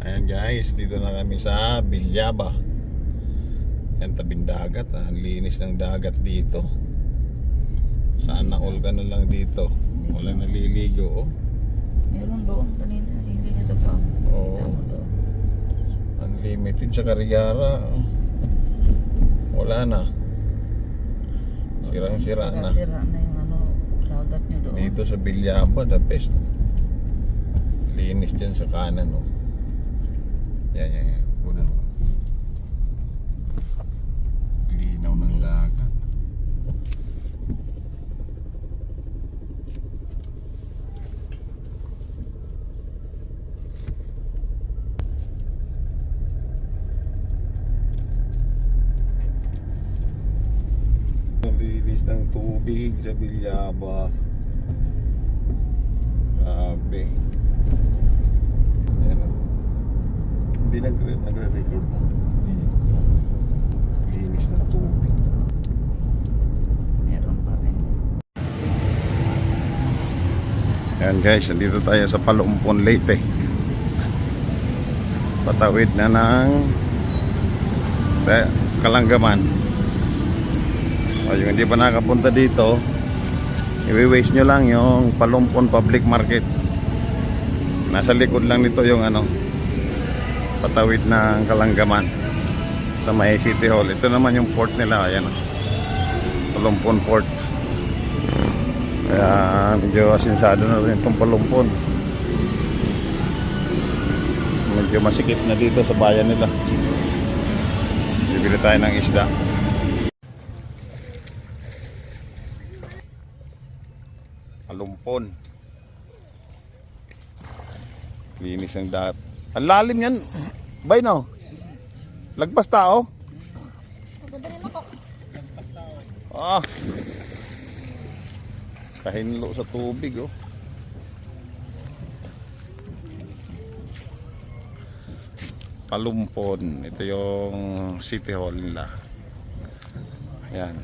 Ayan guys, dito na kami sa Bilyaba. Ayan, tabing dagat. Ang linis ng dagat dito. Sana all ka na lang dito. Walang naliligo. Oh. Meron doon kanina. Hindi ito pa. Oo. Kita mo doon. Unlimited sa Karigara. Wala na. Sirang-sira na. Sira na yung dagat nyo doon. Dito sa Bilyaba, the best. Linis dyan sa kanan. Oh. Yan. Una. Linaw ng dagat. Ang linis ng tubig sa Bilyaba. Grabe. Ayan o. Hindi nagre-record mo. Linis ng tubig. Meron pa rin. Ayan guys, nandito tayo sa Palumpon Leyte. Patawid na ng Kalanggaman. O, yung hindi pa nakapunta dito, i-waste nyo lang yung Palumpon Public Market. Nasa likod lang nito yung patawid ng Kalanggaman sa may City Hall. Ito naman yung port nila. Ayan, Palumpon Port. Kaya medyo asinsado na rin itong Palumpon. Medyo masikip na dito sa bayan nila. Bibili tayo ng isda. Palumpon. Linis ng dagat. Ang lalim yan. Bay no? Lagpas tao? Maganda rin ako. Ah. Kahinlo sa tubig oh. Palumpon. Ito yung City Hall nila. Ayan.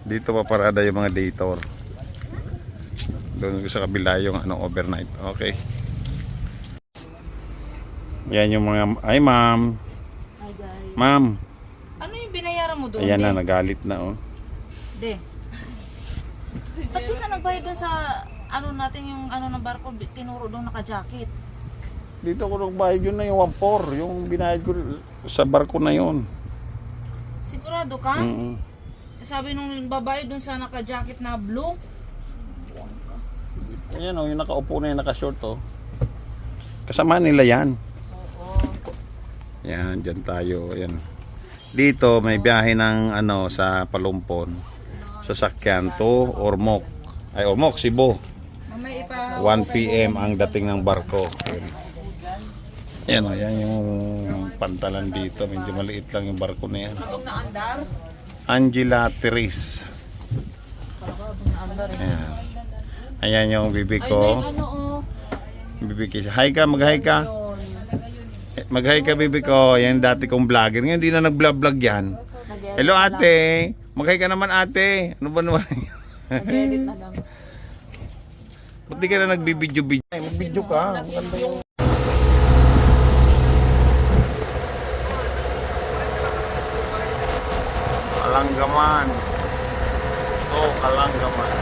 Dito pa parada yung mga day tour. Doon sa kabila yung overnight. Okay. Yan yung mga... Ay ma'am. Hi guys. Ma'am. Ano yung binayaran mo doon? Ayan na, nagalit na oh. De. Ba't di ka nagbayad doon sa natin yung ng barko, tinuro doon naka-jacket? Dito ko nagbayad yun na yung 1.4. Yung binayad ko sa barko na yun. Sigurado ka? Mm-mm. Sabi nung babae doon sa naka-jacket na blue. Ayan o, yung nakaupo na yung naka-short o. Kasama nila yan. Oo. Yan, dyan tayo. Ayan. Dito may biyahe ng sa Palumpon. Sasakyan to Ormoc. Ay, Ormoc, Cebu. 1 PM ang dating ng barko. Ayan o, yan yung pantalan dito. Medyo maliit lang yung barko na yan. Angela Terrace. Ayan. Ayan yung bibi ko. Bibi ko. Hi ka, mag-hi ka. Mag-hi ka bibi ko. Yan dati kong vlogger. Ngayon hindi na nag-vlog yan. Hello ate. Mag-hi ka naman ate. Ano ba naman yan? Nag-edit na lang. Ba't di ka na nagbibidyo-video? Mag-video ka. Maganda yung... Kalanggaman. Oh, Kalanggaman.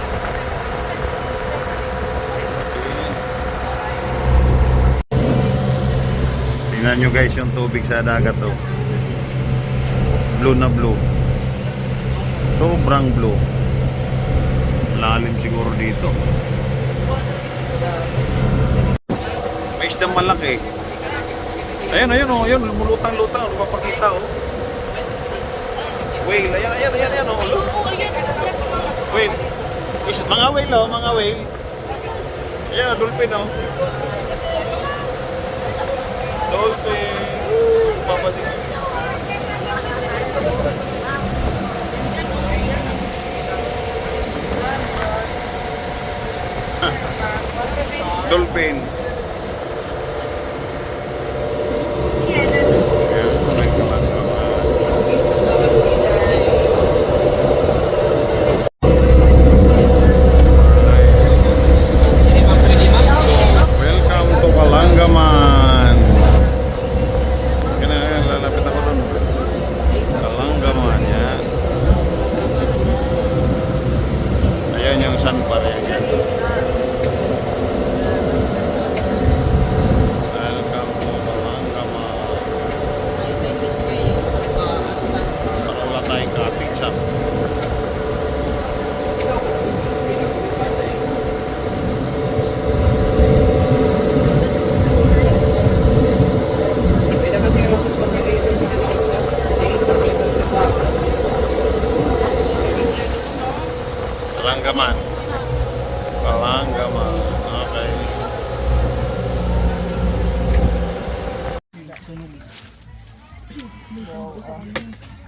Tingnan nyo guys yung tubig sa dagat oh. Blue na blue. Sobrang blue. Lalim siguro dito. May isdang malaki. Ayan oh, ayun lumulutang-lutang, papakita oh. Whale, ayan oh. Whale. Mga whale oh, mga whale. Ayan, dolphin oh. Dolphin. Papasin. Dolphin. Welcome to Kalanggaman.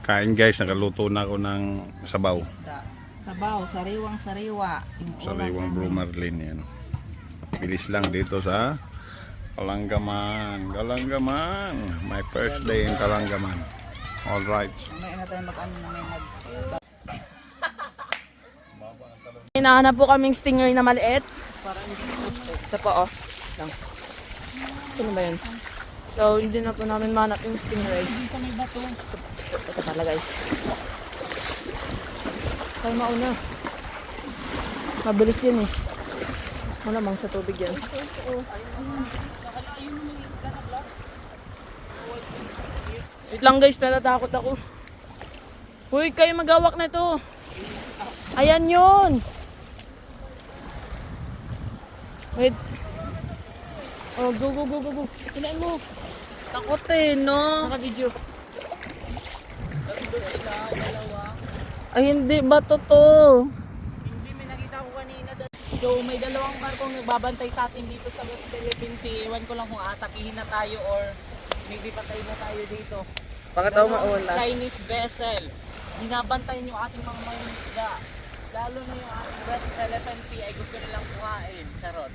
Kain guys, nakaluto na ako ng sabaw. Sabaw, sariwang-sariwa. Sariwang Bro Marlin yan. Bilis lang dito sa Kalanggaman. Kalanggaman. My first day in Kalanggaman. Alright. May na tayo mag-ano na may Hinahanap po kaming stingray na maliit. Ito po, oh. Lang. Sino ba yun? So, hindi na po namin manap yung stingray. Ito pala, guys. Tayo mauna. Mabilis yun eh. Malamang sa tubig yan. Wait lang guys, natatakot ako. Uy, kayo magawak na to. Ayan yun. Wait. Oh, go. Kinain mo. takotin, no? Naka-video. Ay, hindi ba to? Hindi, may nakita ko kanina. So, may dalawang barkong nagbabantay sa atin dito sa West Philippines. Ewan ko lang kung atakihin na tayo or maybe patay na tayo dito. Bakit daw mauna? Chinese vessel. Binabantayan yung ating mga mangingisda. Lalo na yung ating West Philippine Sea ay gusto nilang kuhain. Charot.